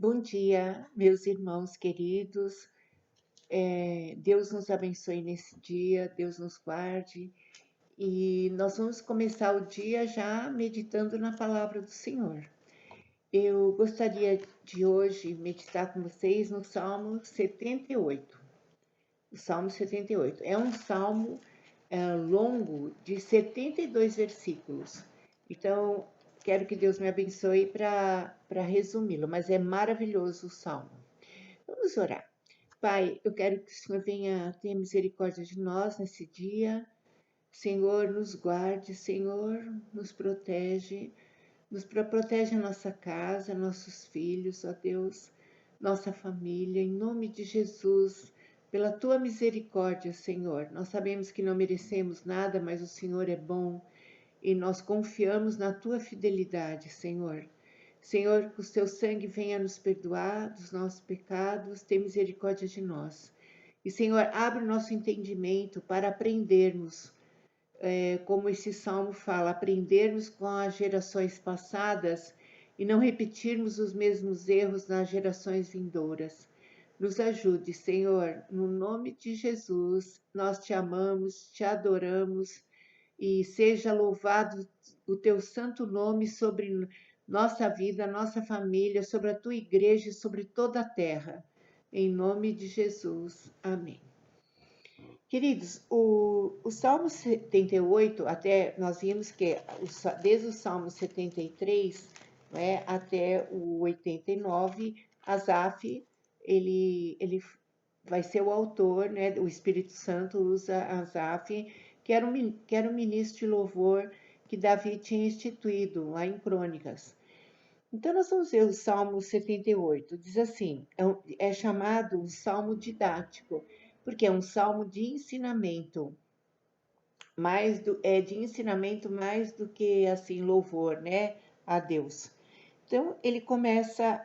Bom dia, meus irmãos queridos. Deus nos abençoe nesse dia, Deus nos guarde. E nós vamos começar o dia já meditando na palavra do Senhor. Eu gostaria de hoje meditar com vocês no Salmo 78. O Salmo 78 é um salmo longo de 72 versículos. Então, quero que Deus me abençoe para resumi-lo, mas é maravilhoso o salmo. Vamos orar. Pai, eu quero que o Senhor venha ter misericórdia de nós nesse dia. Senhor, nos guarde, Senhor, protege a nossa casa, nossos filhos, ó Deus, nossa família, em nome de Jesus, pela tua misericórdia, Senhor. Nós sabemos que não merecemos nada, mas o Senhor é bom e nós confiamos na tua fidelidade, Senhor. Senhor, que o teu sangue venha nos perdoar dos nossos pecados, tem misericórdia de nós. E, Senhor, abre o nosso entendimento para aprendermos, como esse salmo fala, aprendermos com as gerações passadas e não repetirmos os mesmos erros nas gerações vindouras. Nos ajude, Senhor, no nome de Jesus, nós te amamos, te adoramos e seja louvado o teu santo nome sobre nossa vida, nossa família, sobre a tua igreja e sobre toda a terra. Em nome de Jesus. Amém. Queridos, o Salmo 78, até nós vimos que desde o Salmo 73, né, até o 89, Asaf, ele vai ser o autor, né, o Espírito Santo usa Asaf, que era um ministro de louvor que Davi tinha instituído lá em Crônicas. Então, nós vamos ver o Salmo 78. Diz assim: é chamado um salmo didático, porque é um salmo de ensinamento, de ensinamento mais do que assim louvor, né, a Deus. Então, ele começa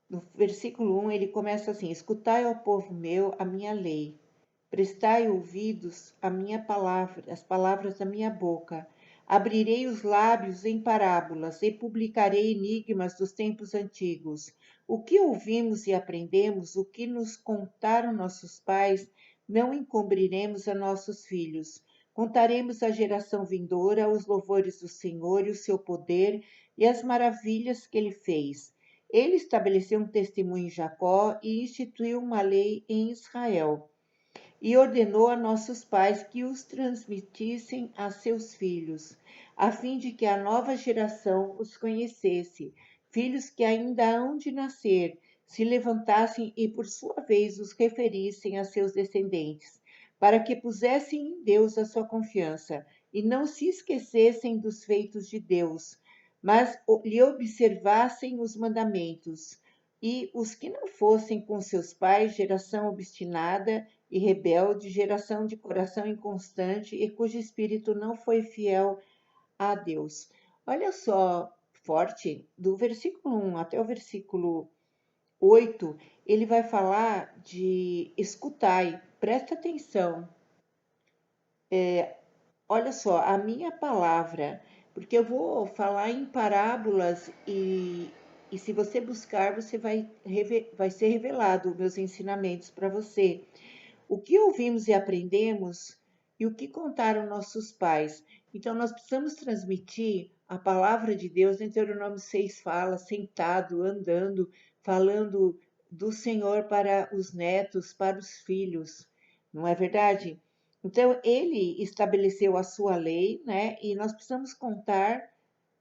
no versículo 1, ele começa assim: Escutai, ó povo meu, a minha lei. Prestai ouvidos à minha palavra, às palavras da minha boca. Abrirei os lábios em parábolas e publicarei enigmas dos tempos antigos. O que ouvimos e aprendemos, o que nos contaram nossos pais, não encobriremos a nossos filhos. Contaremos à geração vindoura os louvores do Senhor e o seu poder e as maravilhas que ele fez. Ele estabeleceu um testemunho em Jacó e instituiu uma lei em Israel e ordenou a nossos pais que os transmitissem a seus filhos, a fim de que a nova geração os conhecesse, filhos que ainda hão de nascer, se levantassem e por sua vez os referissem a seus descendentes, para que pusessem em Deus a sua confiança e não se esquecessem dos feitos de Deus, mas lhe observassem os mandamentos. E os que não fossem com seus pais, geração obstinada e rebelde, geração de coração inconstante e cujo espírito não foi fiel a Deus. Olha só, forte, do versículo 1 até o versículo 8, ele vai falar de escutai, presta atenção. Olha só, a minha palavra, porque eu vou falar em parábolas e se você buscar, vai ser revelado meus ensinamentos para você. O que ouvimos e aprendemos e o que contaram nossos pais. Então, nós precisamos transmitir a palavra de Deus. Em Deuteronômio 6 fala, sentado, andando, falando do Senhor para os netos, para os filhos. Não é verdade? Então, ele estabeleceu a sua lei, né? E nós precisamos contar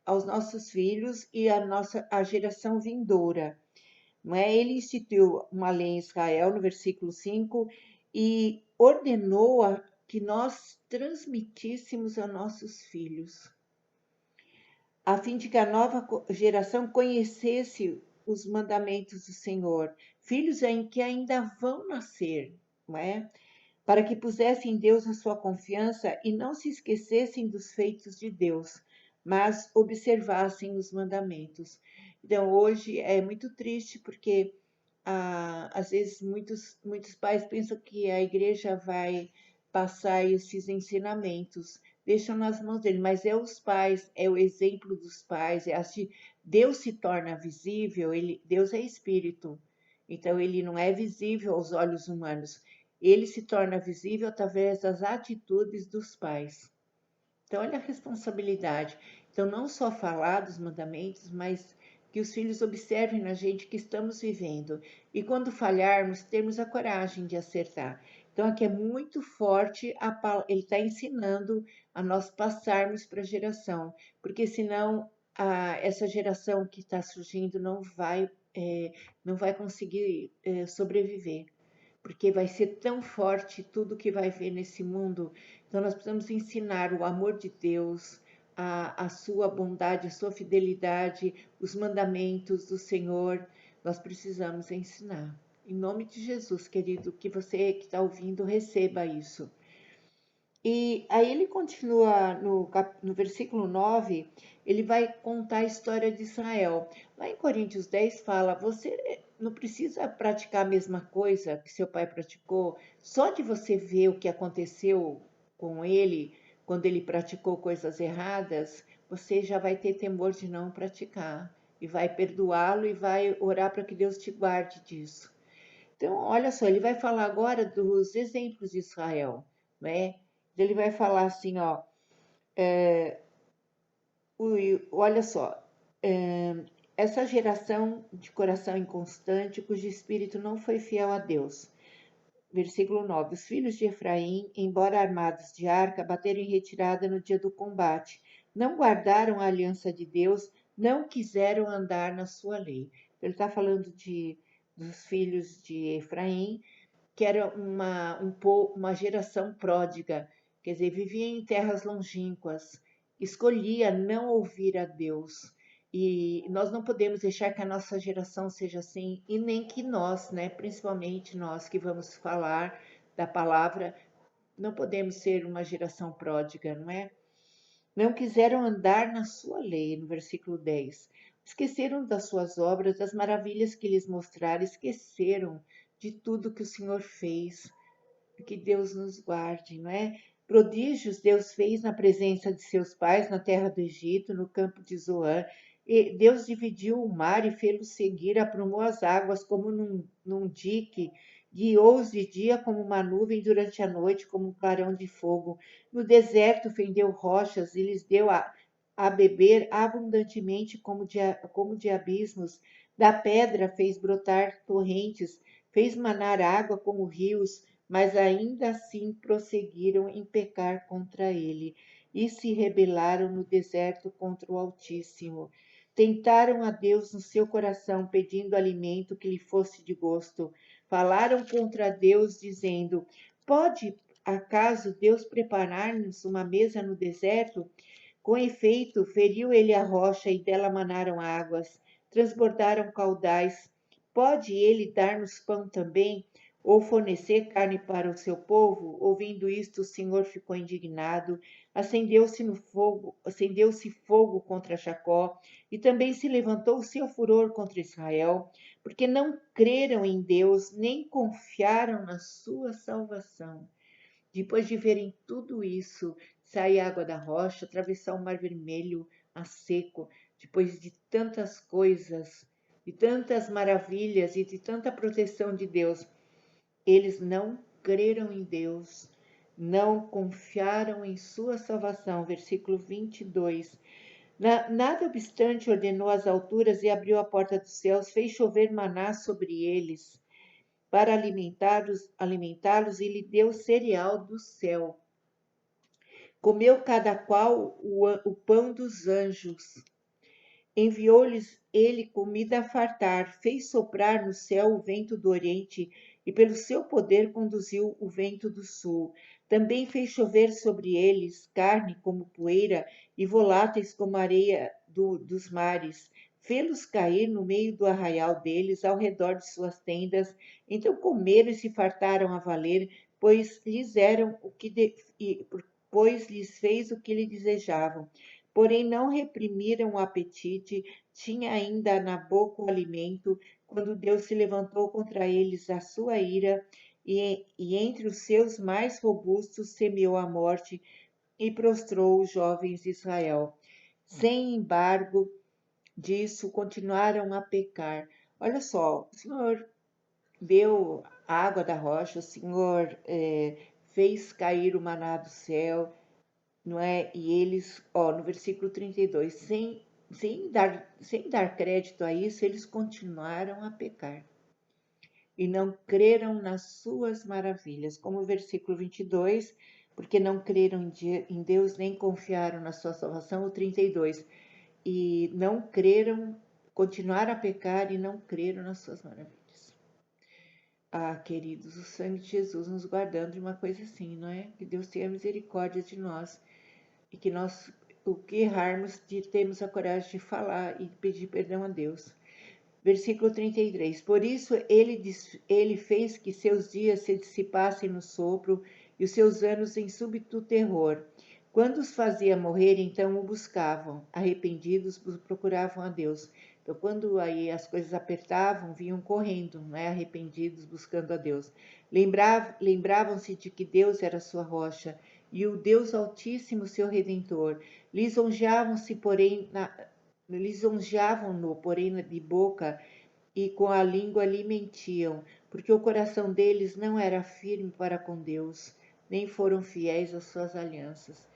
aos nossos filhos e a geração vindoura. Não é? Ele instituiu uma lei em Israel, no versículo 5, e ordenou que nós transmitíssemos a nossos filhos, a fim de que a nova geração conhecesse os mandamentos do Senhor, filhos em que ainda vão nascer, não é? Para que pusessem em Deus a sua confiança e não se esquecessem dos feitos de Deus, mas observassem os mandamentos. Então, hoje é muito triste porque às vezes muitos pais pensam que a igreja vai passar esses ensinamentos, deixam nas mãos dele, mas é os pais, é o exemplo dos pais, é assim, Deus se torna visível, Deus é espírito, então ele não é visível aos olhos humanos, ele se torna visível através das atitudes dos pais. Então, olha a responsabilidade. Então, não só falar dos mandamentos, mas que os filhos observem na gente que estamos vivendo. E quando falharmos, termos a coragem de acertar. Então, aqui é muito forte, ele está ensinando a nós passarmos para a geração, porque senão essa geração que está surgindo não vai conseguir sobreviver, porque vai ser tão forte tudo que vai ver nesse mundo. Então, nós precisamos ensinar o amor de Deus, a sua bondade, a sua fidelidade, os mandamentos do Senhor. Nós precisamos ensinar. Em nome de Jesus, querido, que você que está ouvindo receba isso. E aí ele continua no versículo 9, ele vai contar a história de Israel. Lá em Coríntios 10 fala, você não precisa praticar a mesma coisa que seu pai praticou, só de você ver o que aconteceu com ele, quando ele praticou coisas erradas, você já vai ter temor de não praticar, e vai perdoá-lo e vai orar para que Deus te guarde disso. Então, olha só, ele vai falar agora dos exemplos de Israel, né? Ele vai falar assim, ó, olha só, essa geração de coração inconstante, cujo espírito não foi fiel a Deus. Versículo 9: os filhos de Efraim, embora armados de arca, bateram em retirada no dia do combate. Não guardaram a aliança de Deus, não quiseram andar na sua lei. Ele está falando dos filhos de Efraim, que era uma geração pródiga, quer dizer, vivia em terras longínquas, escolhia não ouvir a Deus. E nós não podemos deixar que a nossa geração seja assim, e nem que nós, né, principalmente nós que vamos falar da palavra, não podemos ser uma geração pródiga, não é? Não quiseram andar na sua lei, no versículo 10. Esqueceram das suas obras, das maravilhas que lhes mostraram, esqueceram de tudo que o Senhor fez. Que Deus nos guarde, não é? Prodígios Deus fez na presença de seus pais na terra do Egito, no campo de Zoan. E Deus dividiu o mar e fê-lo seguir, aprumou as águas como num dique, guiou-os de dia como uma nuvem, durante a noite como um clarão de fogo. No deserto fendeu rochas e lhes deu a beber abundantemente como de abismos. Da pedra fez brotar torrentes, fez manar água como rios, mas ainda assim prosseguiram em pecar contra ele e se rebelaram no deserto contra o Altíssimo. Tentaram a Deus no seu coração, pedindo alimento que lhe fosse de gosto. Falaram contra Deus, dizendo: pode acaso Deus preparar-nos uma mesa no deserto? Com efeito, feriu ele a rocha e dela manaram águas, transbordaram caudais. Pode ele dar-nos pão também, ou fornecer carne para o seu povo? Ouvindo isto, o Senhor ficou indignado, acendeu-se fogo contra Jacó, e também se levantou o seu furor contra Israel, porque não creram em Deus, nem confiaram na sua salvação. Depois de verem tudo isso, sair água da rocha, atravessar o Mar Vermelho a seco, depois de tantas coisas, de tantas maravilhas e de tanta proteção de Deus, eles não creram em Deus, não confiaram em sua salvação. Versículo 22. Nada obstante, ordenou as alturas e abriu a porta dos céus, fez chover maná sobre eles para alimentá-los e lhe deu cereal do céu. Comeu cada qual o pão dos anjos. Enviou-lhes ele comida a fartar, fez soprar no céu o vento do oriente e pelo seu poder conduziu o vento do sul. Também fez chover sobre eles carne como poeira e voláteis como areia dos mares. Fê-los cair no meio do arraial deles, ao redor de suas tendas. Então comeram e se fartaram a valer, pois lhes eram o que pois lhes fez o que lhe desejavam. Porém não reprimiram o apetite, tinha ainda na boca o alimento, quando Deus se levantou contra eles a sua ira, e entre os seus mais robustos semeou a morte, e prostrou os jovens de Israel. Sem embargo disso, continuaram a pecar. Olha só, o Senhor deu água da rocha, o Senhor fez cair o maná do céu, não é? E eles, no versículo 32, sem dar crédito a isso, eles continuaram a pecar e não creram nas suas maravilhas. Como o versículo 22, porque não creram em Deus nem confiaram na sua salvação, o 32, e não creram, continuaram a pecar e não creram nas suas maravilhas. Ah, queridos, o sangue de Jesus nos guardando de uma coisa assim, não é? Que Deus tenha misericórdia de nós e que nós, o que errarmos, temos a coragem de falar e pedir perdão a Deus. Versículo 33. Por isso ele fez que seus dias se dissipassem no sopro e os seus anos em súbito terror. Quando os fazia morrer, então o buscavam. Arrependidos, procuravam a Deus. Então, quando aí as coisas apertavam, vinham correndo, né? Arrependidos, buscando a Deus. Lembravam-se de que Deus era sua rocha e o Deus Altíssimo, seu Redentor. Lisonjeavam-se, porém, lisonjeavam-no, porém, de boca e com a língua lhe mentiam, porque o coração deles não era firme para com Deus, nem foram fiéis às suas alianças.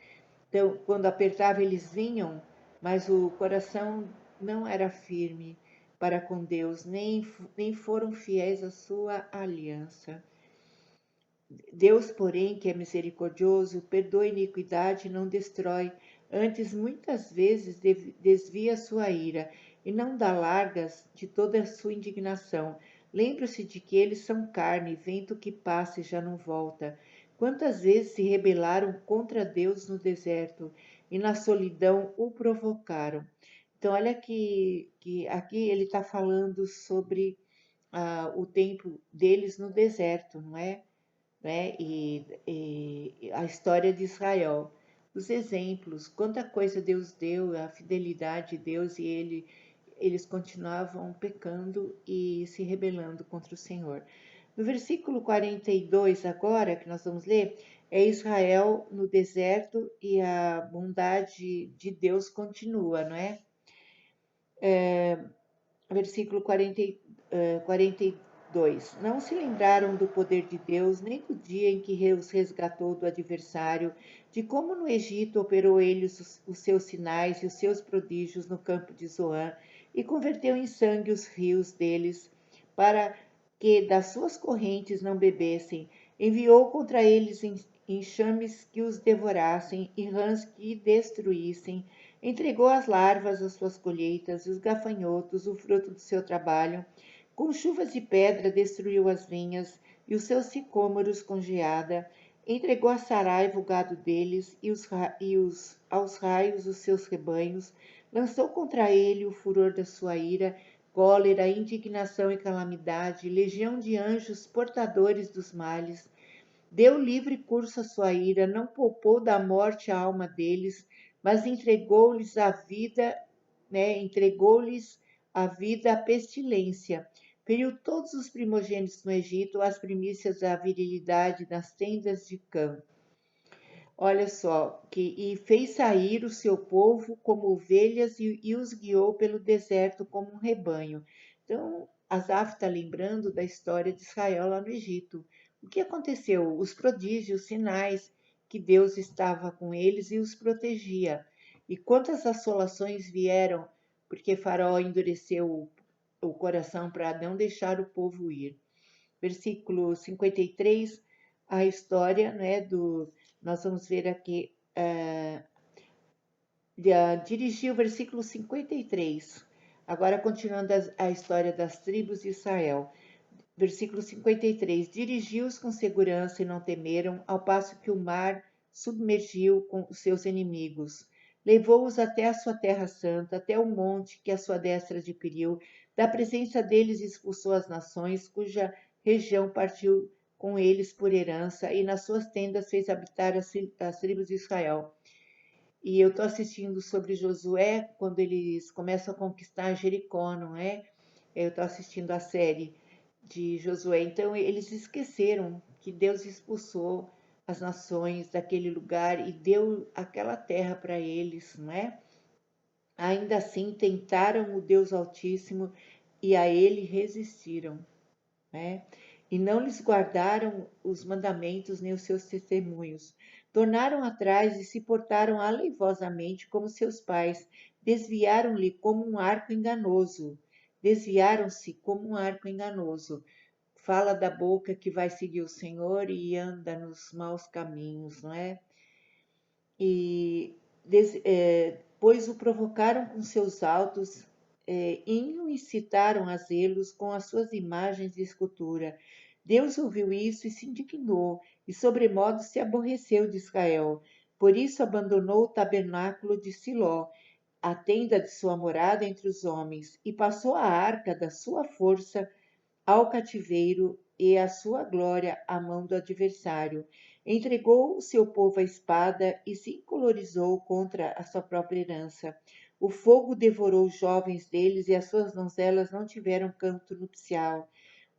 Então, quando apertava, eles vinham, mas o coração não era firme para com Deus, nem foram fiéis à sua aliança. Deus, porém, que é misericordioso, perdoa a iniquidade e não destrói, antes muitas vezes desvia sua ira e não dá largas de toda a sua indignação. Lembre-se de que eles são carne, vento que passa e já não volta. Quantas vezes se rebelaram contra Deus no deserto e na solidão o provocaram. Então, olha que aqui ele está falando sobre o tempo deles no deserto, não é? Né? E a história de Israel, os exemplos, quanta coisa Deus deu, a fidelidade de Deus e eles continuavam pecando e se rebelando contra o Senhor. No versículo 42 agora, que nós vamos ler, é Israel no deserto e a bondade de Deus continua, não é? Versículo 42. Não se lembraram do poder de Deus, nem do dia em que os resgatou do adversário, de como no Egito operou ele os seus sinais e os seus prodígios no campo de Zoan, e converteu em sangue os rios deles, para que das suas correntes não bebessem. Enviou contra eles enxames que os devorassem e rãs que destruíssem. Entregou as larvas às suas colheitas e os gafanhotos, o fruto do seu trabalho. Com chuvas de pedra destruiu as vinhas e os seus sicômoros com geada. Entregou a Saraiva o gado deles aos raios os seus rebanhos. Lançou contra ele o furor da sua ira, cólera, indignação e calamidade, legião de anjos portadores dos males. Deu livre curso à sua ira, não poupou da morte a alma deles, mas entregou-lhes a vida, né? Entregou-lhes a vida à pestilência. Feriu todos os primogênitos no Egito, as primícias da virilidade nas tendas de Cã. Olha só, e fez sair o seu povo como ovelhas e os guiou pelo deserto como um rebanho. Então, Asaf está lembrando da história de Israel lá no Egito. O que aconteceu? Os prodígios, os sinais que Deus estava com eles e os protegia. E quantas assolações vieram, porque Faraó endureceu o coração para não deixar o povo ir. Versículo 53, a história, né, nós vamos ver aqui, dirigiu o versículo 53. Agora, continuando a história das tribos de Israel. Versículo 53. Dirigiu-os com segurança e não temeram, ao passo que o mar submergiu com os seus inimigos. Levou-os até a sua terra santa, até o monte que a sua destra adquiriu. Da presença deles expulsou as nações, cuja região partiu com eles por herança, e nas suas tendas fez habitar as tribos de Israel. E eu estou assistindo sobre Josué, quando eles começam a conquistar Jericó, não é? Eu estou assistindo a série de Josué. Então, eles esqueceram que Deus expulsou as nações daquele lugar e deu aquela terra para eles, não é? Ainda assim tentaram o Deus Altíssimo e a ele resistiram, né? E não lhes guardaram os mandamentos nem os seus testemunhos. Tornaram atrás e se portaram aleivosamente como seus pais. Desviaram-lhe como um arco enganoso. Desviaram-se como um arco enganoso. Fala da boca que vai seguir o Senhor e anda nos maus caminhos, não é? E pois o provocaram com seus altos hinos e citaram a zelos com as suas imagens de escultura. Deus ouviu isso e se indignou, e sobremodo se aborreceu de Israel. Por isso abandonou o tabernáculo de Siló, a tenda de sua morada entre os homens, e passou a arca da sua força ao cativeiro e a sua glória à mão do adversário. Entregou o seu povo à espada e se encolorizou contra a sua própria herança. O fogo devorou os jovens deles e as suas donzelas não tiveram canto nupcial.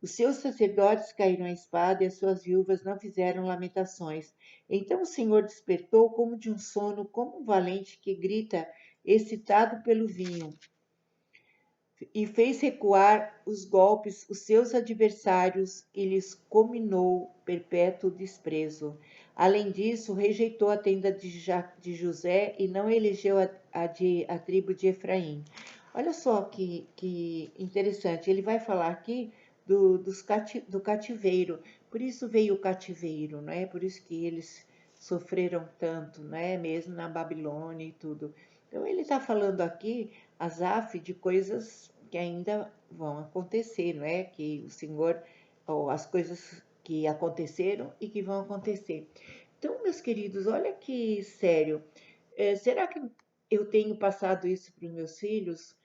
Os seus sacerdotes caíram à espada e as suas viúvas não fizeram lamentações. Então o Senhor despertou como de um sono, como um valente que grita, excitado pelo vinho, e fez recuar os golpes os seus adversários e lhes comminou perpétuo desprezo. Além disso, rejeitou a tenda de José e não elegeu a tribo de Efraim. Olha só que interessante, ele vai falar aqui do cativeiro, por isso veio o cativeiro, não é? Por isso que eles sofreram tanto, não é? Mesmo na Babilônia e tudo. Então ele está falando aqui, Asaf, de coisas que ainda vão acontecer, não é? Que o Senhor, ou as coisas que aconteceram e que vão acontecer. Então, meus queridos, olha que sério. Será que eu tenho passado isso para os meus filhos?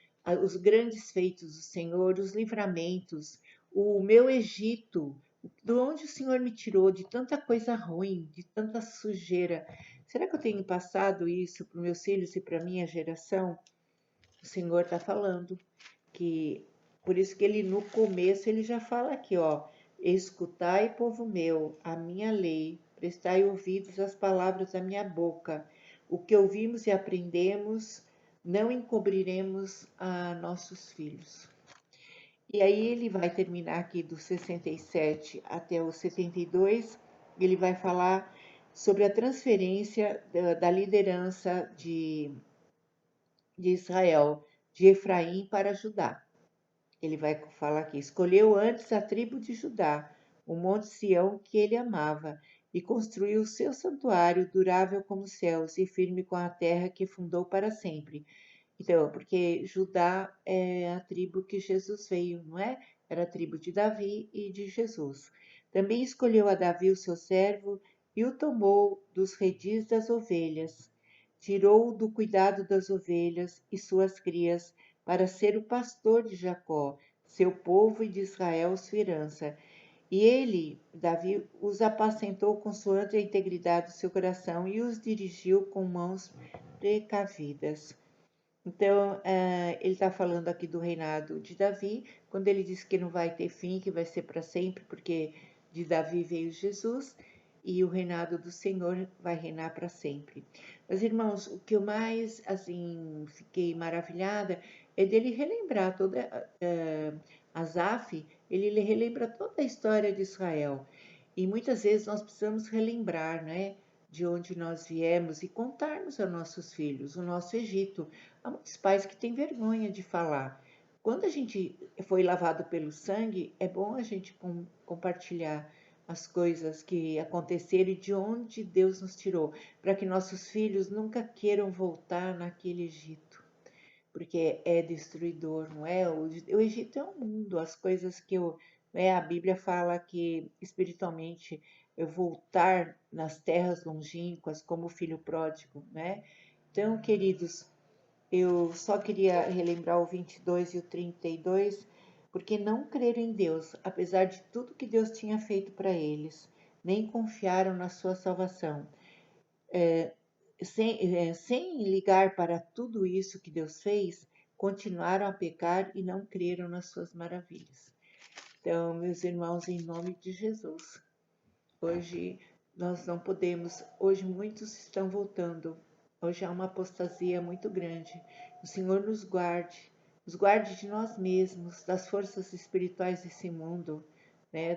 Os grandes feitos do Senhor, os livramentos, o meu Egito, de onde o Senhor me tirou de tanta coisa ruim, de tanta sujeira. Será que eu tenho passado isso para os meus filhos e para a minha geração? O Senhor está falando que, por isso que ele no começo ele já fala aqui, ó, escutai, povo meu, a minha lei, prestai ouvidos às palavras da minha boca. O que ouvimos e aprendemos, não encobriremos a nossos filhos. E aí ele vai terminar aqui do 67 até o 72, ele vai falar sobre a transferência da liderança de Israel, de Efraim para Judá. Ele vai falar aqui: escolheu antes a tribo de Judá, o monte Sião que ele amava, e construiu o seu santuário durável como os céus e firme com a terra que fundou para sempre. Então, porque Judá é a tribo que Jesus veio, não é? Era a tribo de Davi e de Jesus. Também escolheu a Davi, o seu servo, e o tomou dos redis das ovelhas. Tirou-o do cuidado das ovelhas e suas crias, para ser o pastor de Jacó, seu povo, e de Israel, sua herança. E ele, Davi, os apacentou consoante a integridade do seu coração e os dirigiu com mãos precavidas. Então, ele está falando aqui do reinado de Davi, quando ele diz que não vai ter fim, que vai ser para sempre, porque de Davi veio Jesus, e o reinado do Senhor vai reinar para sempre. Mas, irmãos, o que eu mais, assim, fiquei maravilhada é dele relembrar toda, Asaf, ele relembra toda a história de Israel. E muitas vezes nós precisamos relembrar, né, de onde nós viemos e contarmos aos nossos filhos o nosso Egito. Há muitos pais que têm vergonha de falar. Quando a gente foi lavado pelo sangue, é bom a gente compartilhar as coisas que aconteceram e de onde Deus nos tirou, para que nossos filhos nunca queiram voltar naquele Egito, porque é destruidor, não é? O Egito é um mundo, as coisas que a Bíblia fala que espiritualmente eu voltar nas terras longínquas como o filho pródigo, né? Então, queridos, eu só queria relembrar o 22 e o 32, porque não creram em Deus, apesar de tudo que Deus tinha feito para eles, nem confiaram na sua salvação. Sem ligar para tudo isso que Deus fez, continuaram a pecar e não creram nas suas maravilhas. Então, meus irmãos, em nome de Jesus, hoje Nós não podemos, hoje muitos estão voltando, hoje há uma apostasia muito grande. O Senhor nos guarde de nós mesmos, das forças espirituais desse mundo, né,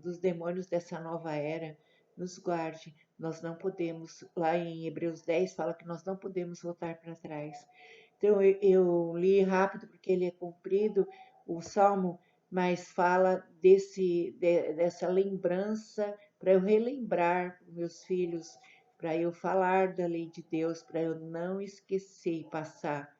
dos demônios dessa nova era, nos guarde. Nós não podemos, lá em Hebreus 10 fala que nós não podemos voltar para trás. Então eu li rápido porque ele é comprido, o Salmo, mas fala dessa lembrança para eu relembrar para meus filhos, para eu falar da lei de Deus, para eu não esquecer e passar,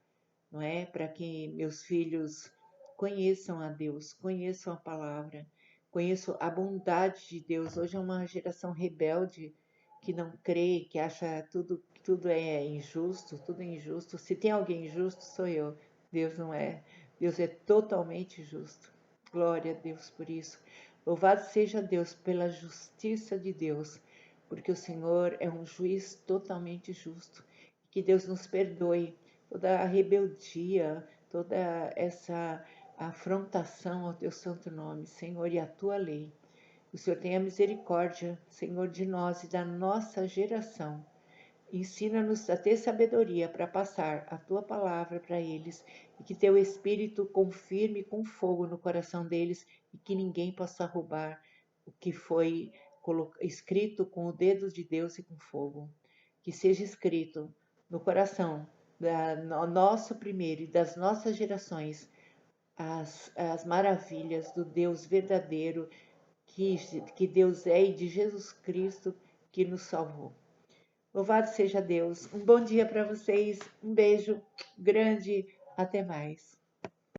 não é? Para que meus filhos conheçam a Deus, conheçam a palavra, conheçam a bondade de Deus. Hoje é uma geração rebelde que não crê, que acha tudo é injusto, tudo é injusto. Se tem alguém injusto, sou eu. Deus não é. Deus é totalmente justo. Glória a Deus por isso. Louvado seja Deus pela justiça de Deus, porque o Senhor é um juiz totalmente justo. Que Deus nos perdoe toda a rebeldia, toda essa afrontação ao teu santo nome, Senhor, e à tua lei. O Senhor tenha misericórdia, Senhor, de nós e da nossa geração. Ensina-nos a ter sabedoria para passar a tua palavra para eles e que teu Espírito confirme com fogo no coração deles e que ninguém possa roubar o que foi escrito com o dedo de Deus e com fogo. Que seja escrito no coração no nosso primeiro e das nossas gerações as maravilhas do Deus verdadeiro que Deus é e de Jesus Cristo que nos salvou. Louvado seja Deus. Um bom dia para vocês. Um beijo grande. Até mais.